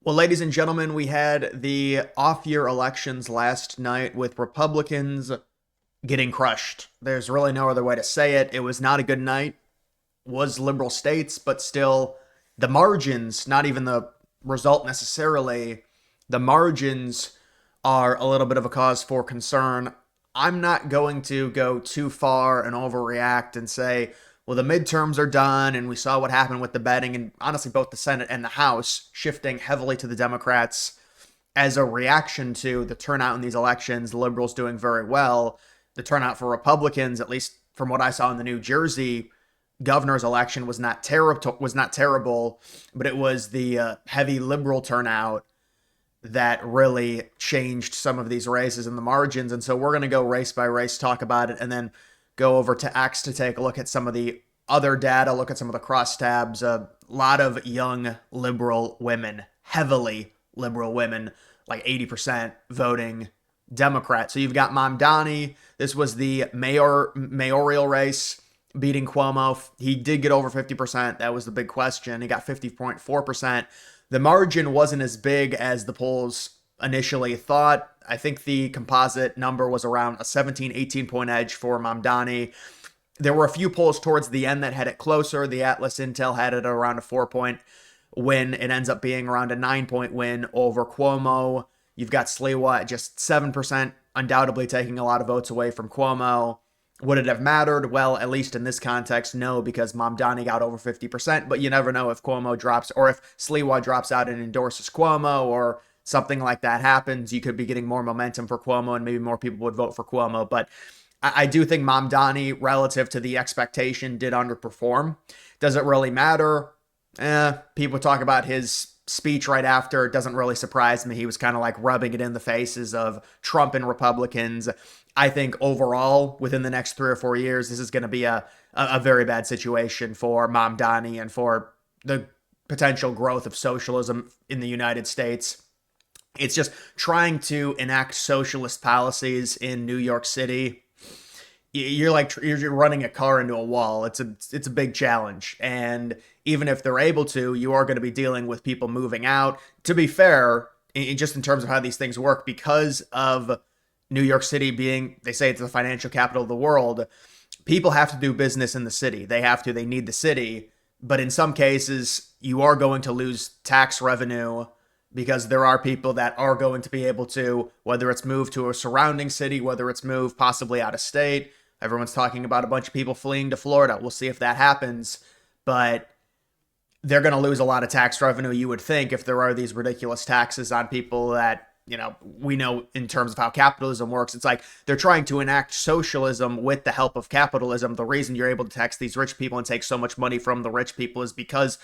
Well, ladies and gentlemen, we had the off-year elections last night with Republicans getting crushed. There's really no other way to say it. It was not a good night. Was liberal states, but still the margins, not even the result necessarily, the margins are a little bit of a cause for concern. I'm not going to go too far and overreact and say, well, the midterms are done and we saw what happened with the betting, and honestly, both the Senate and the House shifting heavily to the Democrats as a reaction to the turnout in these elections, the liberals doing very well. The turnout for Republicans, at least from what I saw in the New Jersey governor's election, was not terrible, but it was the heavy liberal turnout that really changed some of these races and the margins. And so we're going to go race by race, talk about it, and then go over to X to take a look at some of the other data, look at some of the crosstabs. A lot of young liberal women, heavily liberal women, like 80% voting Democrat. So you've got Mamdani. This was the mayoral race, beating Cuomo. He did get over 50%. That was the big question. He got 50.4%. The margin wasn't as big as the polls initially thought. I think the composite number was around a 17, 18 point edge for Mamdani. There were a few polls towards the end that had it closer. The Atlas Intel had it around a 4 point win. It ends up being around a 9 point win over Cuomo. You've got Sliwa at just 7%, undoubtedly taking a lot of votes away from Cuomo. Would it have mattered? Well, at least in this context, no, because Mamdani got over 50%, but you never know if Cuomo drops or if Sliwa drops out and endorses Cuomo or something like that happens. You could be getting more momentum for Cuomo and maybe more people would vote for Cuomo. But I do think Mamdani, relative to the expectation, did underperform. Does it really matter? People talk about his speech right after. It doesn't really surprise me. He was kind of like rubbing it in the faces of Trump and Republicans. I think overall, within the next 3 or 4 years, this is going to be a very bad situation for Mamdani and for the potential growth of socialism in the United States. It's just trying to enact socialist policies in New York City. You're running a car into a wall. It's a big challenge, and even if they're able to, you are going to be dealing with people moving out. To be fair, just in terms of how these things work, because of New York City being, they say it's the financial capital of the world, people have to do business in the city. They need the city. But in some cases, you are going to lose tax revenue because there are people that are going to be able to, whether it's move to a surrounding city, whether it's move possibly out of state. Everyone's talking about a bunch of people fleeing to Florida. We'll see if that happens. But they're going to lose a lot of tax revenue, you would think, if there are these ridiculous taxes on people that, we know in terms of how capitalism works. It's like they're trying to enact socialism with the help of capitalism. The reason you're able to tax these rich people and take so much money from the rich people is because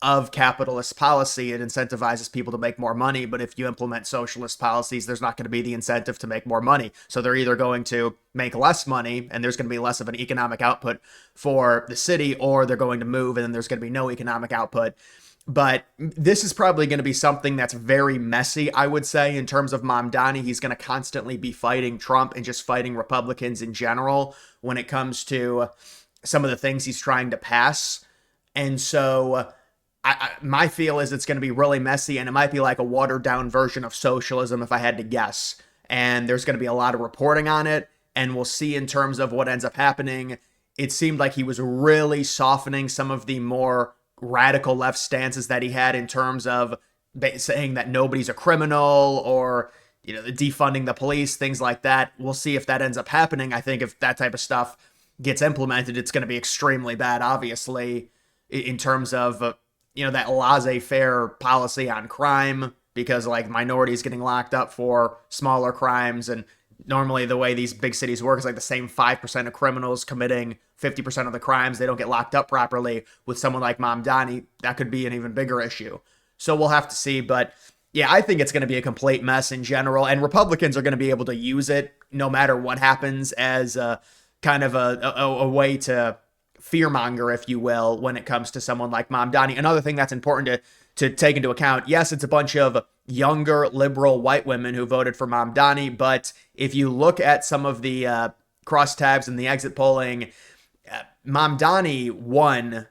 of capitalist policy. It incentivizes people to make more money. But if you implement socialist policies, there's not going to be the incentive to make more money. So they're either going to make less money and there's going to be less of an economic output for the city, or they're going to move and then there's going to be no economic output. But this is probably going to be something that's very messy, I would say, in terms of Mamdani. He's going to constantly be fighting Trump and just fighting Republicans in general when it comes to some of the things he's trying to pass. And so my feel is it's going to be really messy, and it might be like a watered down version of socialism if I had to guess. And there's going to be a lot of reporting on it, and we'll see in terms of what ends up happening. It seemed like he was really softening some of the more radical left stances that he had in terms of saying that nobody's a criminal or defunding the police, things like that. We'll see if that ends up happening. I think if that type of stuff gets implemented, it's going to be extremely bad, obviously, in terms of that laissez-faire policy on crime, because like minorities getting locked up for smaller crimes. And normally the way these big cities work is like the same 5% of criminals committing 50% of the crimes. They don't get locked up properly. With someone like Mamdani, that could be an even bigger issue. So we'll have to see. But yeah, I think it's going to be a complete mess in general. And Republicans are going to be able to use it no matter what happens as a kind of a way to fearmonger, if you will, when it comes to someone like Mamdani. Another thing that's important to take into account, yes, it's a bunch of younger liberal white women who voted for Mamdani, but if you look at some of the crosstabs and the exit polling, Mamdani won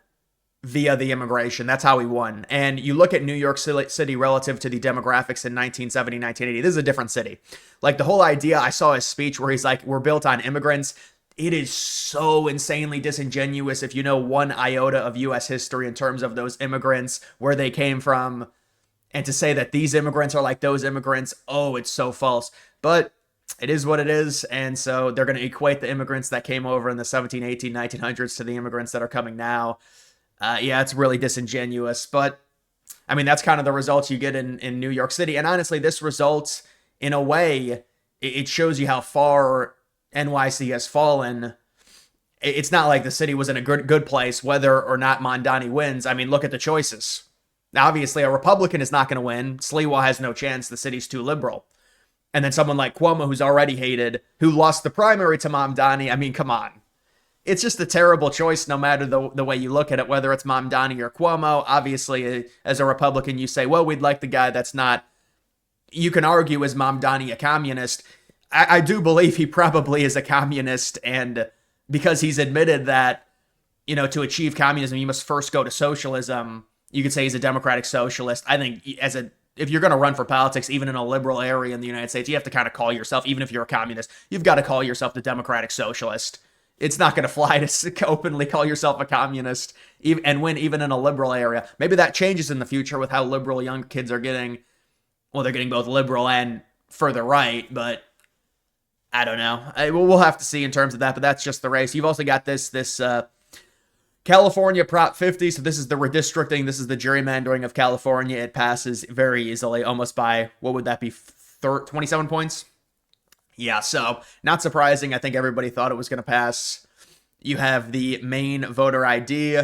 via the immigration. That's how he won. And you look at New York City relative to the demographics in 1970, 1980. This is a different city. Like the whole idea, I saw his speech where he's like, we're built on immigrants. It is so insanely disingenuous if you know one iota of U.S. history in terms of those immigrants, where they came from, and to say that these immigrants are like those immigrants, oh, it's so false. But it is what it is, and so they're going to equate the immigrants that came over in the 17, 18, 1900s to the immigrants that are coming now. Yeah, it's really disingenuous, but I mean, that's kind of the results you get in New York City. And honestly, this results, in a way, it shows you how far NYC has fallen. It's not like the city was in a good place, whether or not Mondani wins. I mean, look at the choices. Now, obviously, a Republican is not going to win. Sliwa has no chance. The city's too liberal. And then someone like Cuomo, who's already hated, who lost the primary to Mamdani. I mean, come on. It's just a terrible choice no matter the way you look at it, whether it's Mamdani or Cuomo. Obviously, as a Republican, you say, well, we'd like the guy that's not. You can argue, is Mamdani a communist? I do believe he probably is a communist, and because he's admitted that, to achieve communism, you must first go to socialism. You could say he's a democratic socialist. I think if you're going to run for politics, even in a liberal area in the United States, you have to kind of call yourself, even if you're a communist, you've got to call yourself the democratic socialist. It's not going to fly to openly call yourself a communist and win even in a liberal area. Maybe that changes in the future with how liberal young kids are getting. Well, they're getting both liberal and further right, but I don't know. We'll have to see in terms of that, but that's just the race. You've also got this California Prop 50, so this is the redistricting. This is the gerrymandering of California. It passes very easily, almost by, what would that be, 27 points? Yeah, so not surprising. I think everybody thought it was going to pass. You have the Maine voter ID.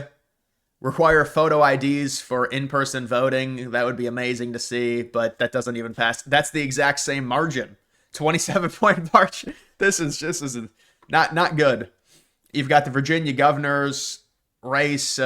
Require photo IDs for in-person voting. That would be amazing to see, but that doesn't even pass. That's the exact same margin. 27-point margin. This is not good. You've got the Virginia governor's race.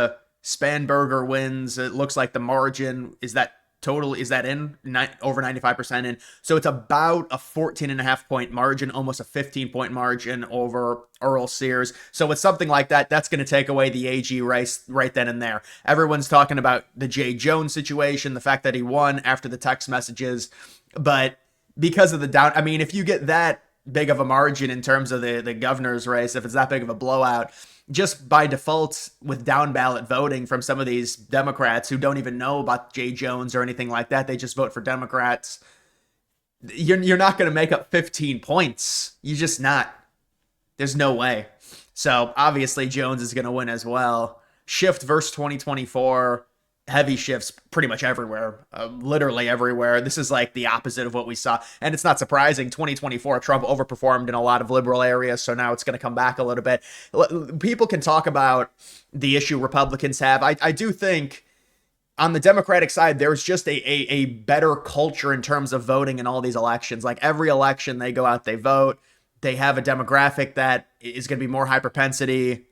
Spanberger wins. It looks like the margin is that in over 95% in. So it's about a 14.5-point margin, almost a 15-point margin over Earl Sears. So with something like that, that's going to take away the AG race right then and there. Everyone's talking about the Jay Jones situation, the fact that he won after the text messages, but because of the down, I mean, if you get that big of a margin in terms of the governor's race, if it's that big of a blowout, just by default with down ballot voting from some of these Democrats who don't even know about Jay Jones or anything like that, they just vote for Democrats. You're not going to make up 15 points. You're just not. There's no way. So obviously Jones is going to win as well. Shift versus 2024. Heavy shifts pretty much everywhere, literally everywhere. This is like the opposite of what we saw. And it's not surprising. 2024, Trump overperformed in a lot of liberal areas, so now it's going to come back a little bit. People can talk about the issue Republicans have. I do think on the Democratic side, there's just a better culture in terms of voting in all these elections. Like every election, they go out, they vote. They have a demographic that is going to be more high propensity.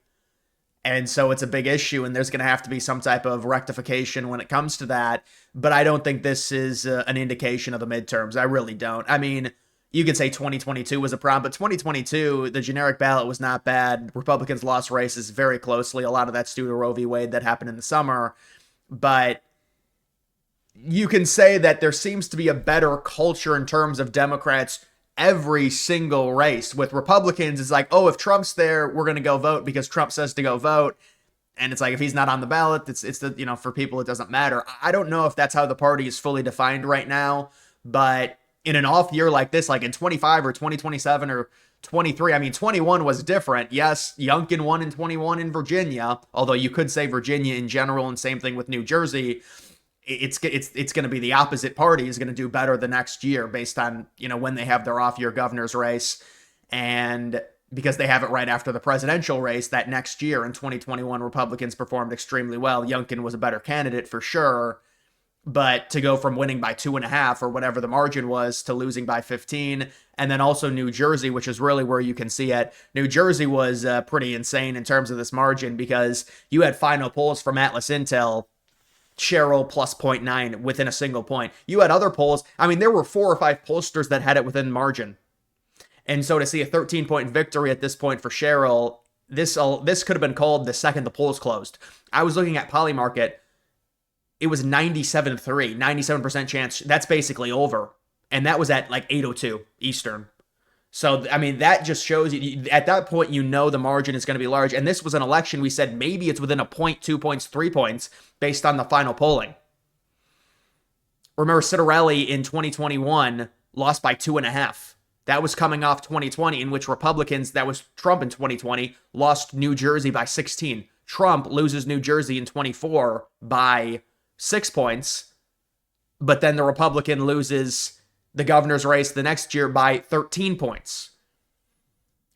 And so it's a big issue, and there's going to have to be some type of rectification when it comes to that. But I don't think this is an indication of the midterms. I really don't. I mean, you could say 2022 was a problem, but 2022, the generic ballot was not bad. Republicans lost races very closely. A lot of that's due to Roe v. Wade that happened in the summer. But you can say that there seems to be a better culture in terms of Democrats every single race. With Republicans, it's like, oh, if Trump's there, we're going to go vote because Trump says to go vote. And it's like, if he's not on the ballot, it's the, for people, it doesn't matter. I don't know if that's how the party is fully defined right now, but in an off year like this, like in 25 or 2027 or 23, I mean, 21 was different. Yes, Youngkin won in 21 in Virginia, although you could say Virginia in general, and same thing with New Jersey. It's going to be the opposite party is going to do better the next year based on, when they have their off-year governor's race, and because they have it right after the presidential race that next year in 2021, Republicans performed extremely well. Youngkin was a better candidate for sure, but to go from winning by 2.5 or whatever the margin was to losing by 15, and then also New Jersey, which is really where you can see it. New Jersey was pretty insane in terms of this margin because you had final polls from Atlas Intel, Cheryl plus 0.9 within a single point. You had other polls. I mean, there were 4 or 5 pollsters that had it within margin. And so to see a 13-point victory at this point for Cheryl, this could have been called the second the polls closed. I was looking at Polymarket. It was 97.3, 97% chance. That's basically over. And that was at like 8:02 Eastern. So, I mean, that just shows you, at that point, you know the margin is going to be large. And this was an election we said maybe it's within a point, 2 points, 3 points based on the final polling. Remember, Citarelli in 2021 lost by 2.5. That was coming off 2020, in which Republicans, that was Trump in 2020, lost New Jersey by 16. Trump loses New Jersey in 24 by 6 points, but then the Republican loses the governor's race the next year by 13 points.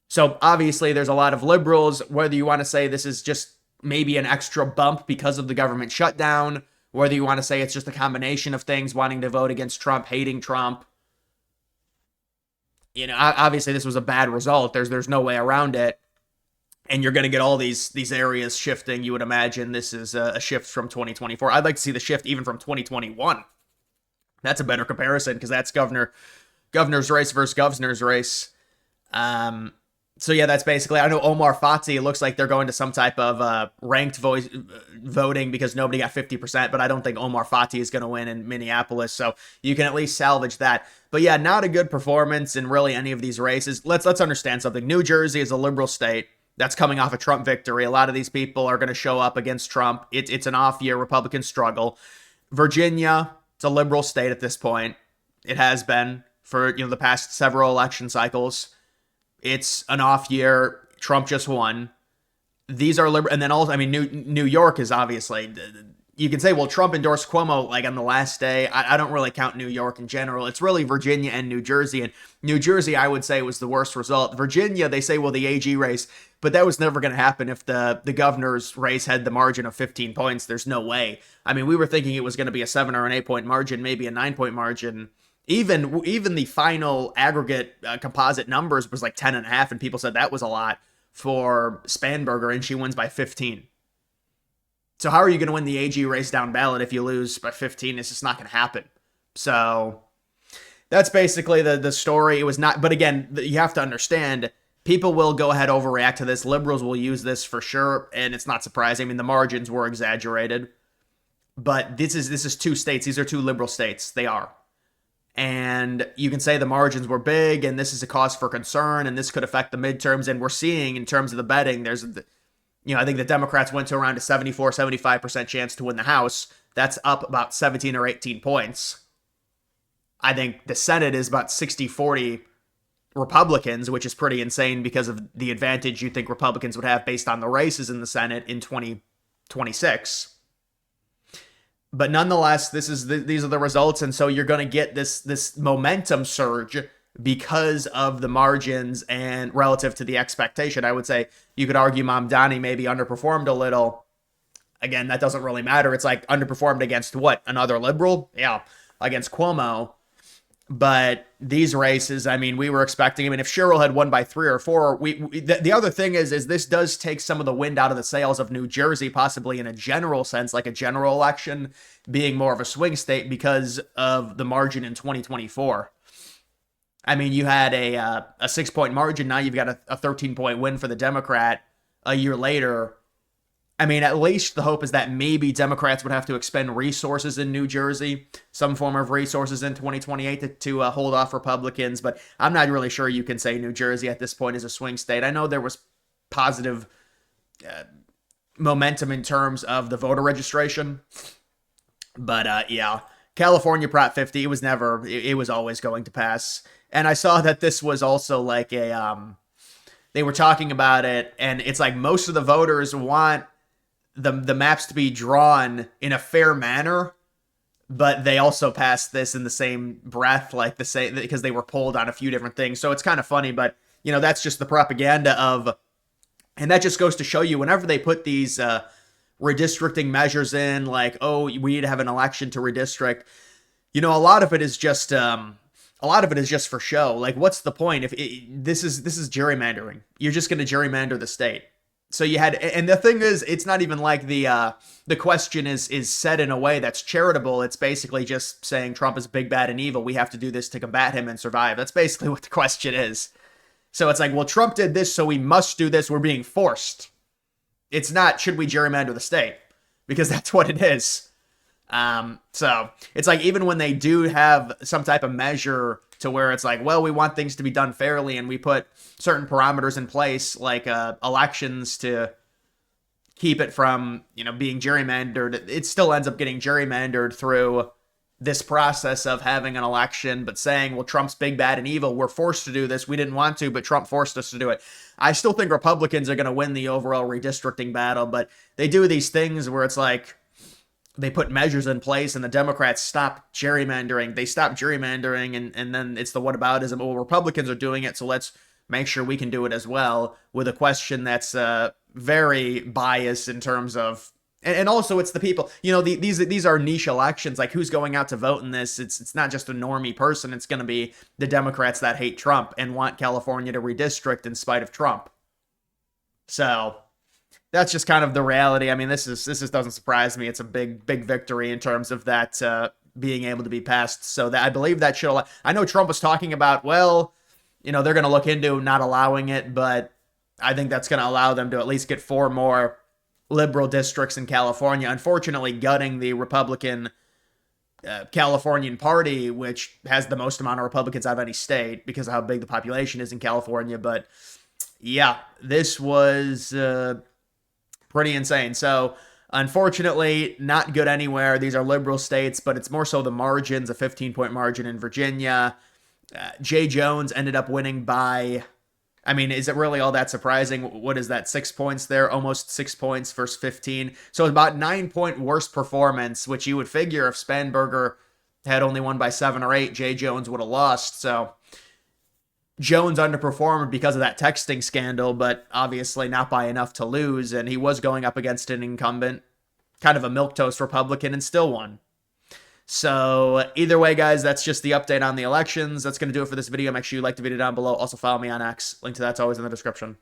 So obviously there's a lot of liberals, whether you want to say this is just maybe an extra bump because of the government shutdown, whether you want to say it's just a combination of things, wanting to vote against Trump, hating Trump. You know, obviously this was a bad result. There's no way around it. And you're going to get all these areas shifting. You would imagine this is a shift from 2024. I'd like to see the shift even from 2021. That's a better comparison because that's governor's race versus governor's race. So yeah, that's basically, I know Omar Fati, it looks like they're going to some type of ranked voting because nobody got 50%, but I don't think Omar Fati is going to win in Minneapolis, so you can at least salvage that. But yeah, not a good performance in really any of these races. Let's understand something. New Jersey is a liberal state that's coming off a Trump victory. A lot of these people are going to show up against Trump. It's an off year. Republicans struggle. Virginia, it's a liberal state at this point. It has been for the past several election cycles. It's an off year. Trump just won. These are liberal, and then also, I mean, New York is obviously. You can say, well, Trump endorsed Cuomo like on the last day. I don't really count New York in general. It's really Virginia and New Jersey. And New Jersey, I would say, was the worst result. Virginia, they say, well, the AG race, but that was never going to happen if the governor's race had the margin of 15 points. There's no way. I mean, we were thinking it was going to be a 7 or an 8 point margin, maybe a 9 point margin. Even the final aggregate composite numbers was like 10.5, and people said that was a lot for Spanberger, and she wins by 15. So how are you going to win the AG race down ballot if you lose by 15? It's just not going to happen. So that's basically the story. It was not, but again, you have to understand, people will go ahead overreact to this. Liberals will use this for sure, and it's not surprising. I mean, the margins were exaggerated, but this is two states. These are two liberal states. They are. And you can say the margins were big, and this is a cause for concern, and this could affect the midterms. And we're seeing in terms of the betting, I think the Democrats went to around a 74, 75% chance to win the House. That's up about 17 or 18 points. I think the Senate is about 60-40 Republicans, which is pretty insane because of the advantage you think Republicans would have based on the races in the Senate in 2026. But nonetheless, these are the results, and so you're going to get this momentum surge because of the margins and relative to the expectation. I would say you could argue Mamdani maybe underperformed a little. Again, that doesn't really matter. It's like underperformed against what? Another liberal? Yeah, against Cuomo. But these races, I mean, we were expecting, I mean, if Sherrill had won by 3 or 4, the other thing is this does take some of the wind out of the sails of New Jersey, possibly in a general sense, like a general election being more of a swing state because of the margin in 2024. I mean, you had a 6-point margin. Now you've got a 13-point win for the Democrat a year later. I mean, at least the hope is that maybe Democrats would have to expend resources in New Jersey, some form of resources in 2028 to hold off Republicans. But I'm not really sure you can say New Jersey at this point is a swing state. I know there was positive momentum in terms of the voter registration. But yeah, California Prop 50, it was always going to pass. And I saw that this was also like they were talking about it, and it's like most of the voters want the maps to be drawn in a fair manner, but they also passed this in the same breath, like the same, because they were polled on a few different things. So it's kind of funny, but that's just the propaganda of, and that just goes to show you whenever they put these redistricting measures in, like, oh, we need to have an election to redistrict, a lot of it is just for show. Like, what's the point if this is gerrymandering? You're just going to gerrymander the state. So you had, and the thing is, it's not even like the question is said in a way that's charitable. It's basically just saying Trump is big, bad, and evil. We have to do this to combat him and survive. That's basically what the question is. So it's like, well, Trump did this, so we must do this. We're being forced. It's not, should we gerrymander the state? Because that's what it is. So it's like, even when they do have some type of measure to where it's like, well, we want things to be done fairly and we put certain parameters in place, like elections to keep it from, being gerrymandered, it still ends up getting gerrymandered through this process of having an election, but saying, well, Trump's big, bad, and evil. We're forced to do this. We didn't want to, but Trump forced us to do it. I still think Republicans are going to win the overall redistricting battle, but they do these things where it's like they put measures in place and the Democrats stop gerrymandering. They stop gerrymandering, and then it's the whataboutism. Well, Republicans are doing it, so let's make sure we can do it as well, with a question that's very biased in terms of, and also it's the people, these are niche elections, like who's going out to vote in this. It's not just a normie person. It's going to be the Democrats that hate Trump and want California to redistrict in spite of Trump. So that's just kind of the reality. I mean, this just doesn't surprise me. It's a big victory in terms of that being able to be passed. So that, I believe that should allow, I know Trump was talking about, well, they're going to look into not allowing it, but I think that's going to allow them to at least get 4 more liberal districts in California. Unfortunately, gutting the Republican Californian Party, which has the most amount of Republicans out of any state because of how big the population is in California. But yeah, this was pretty insane. So unfortunately, not good anywhere. These are liberal states, but it's more so the margins, a 15-point margin in Virginia. Jay Jones ended up winning by, I mean, is it really all that surprising? What is that, 6 points there? Almost 6 points versus 15. So about 9-point worse performance, which you would figure if Spanberger had only won by 7 or 8, Jay Jones would have lost. So Jones underperformed because of that texting scandal, but obviously not by enough to lose. And he was going up against an incumbent, kind of a milquetoast Republican, and still won. So either way, guys, that's just the update on the elections. That's going to do it for this video. Make sure you like the video down below. Also follow me on X. Link to that's always in the description.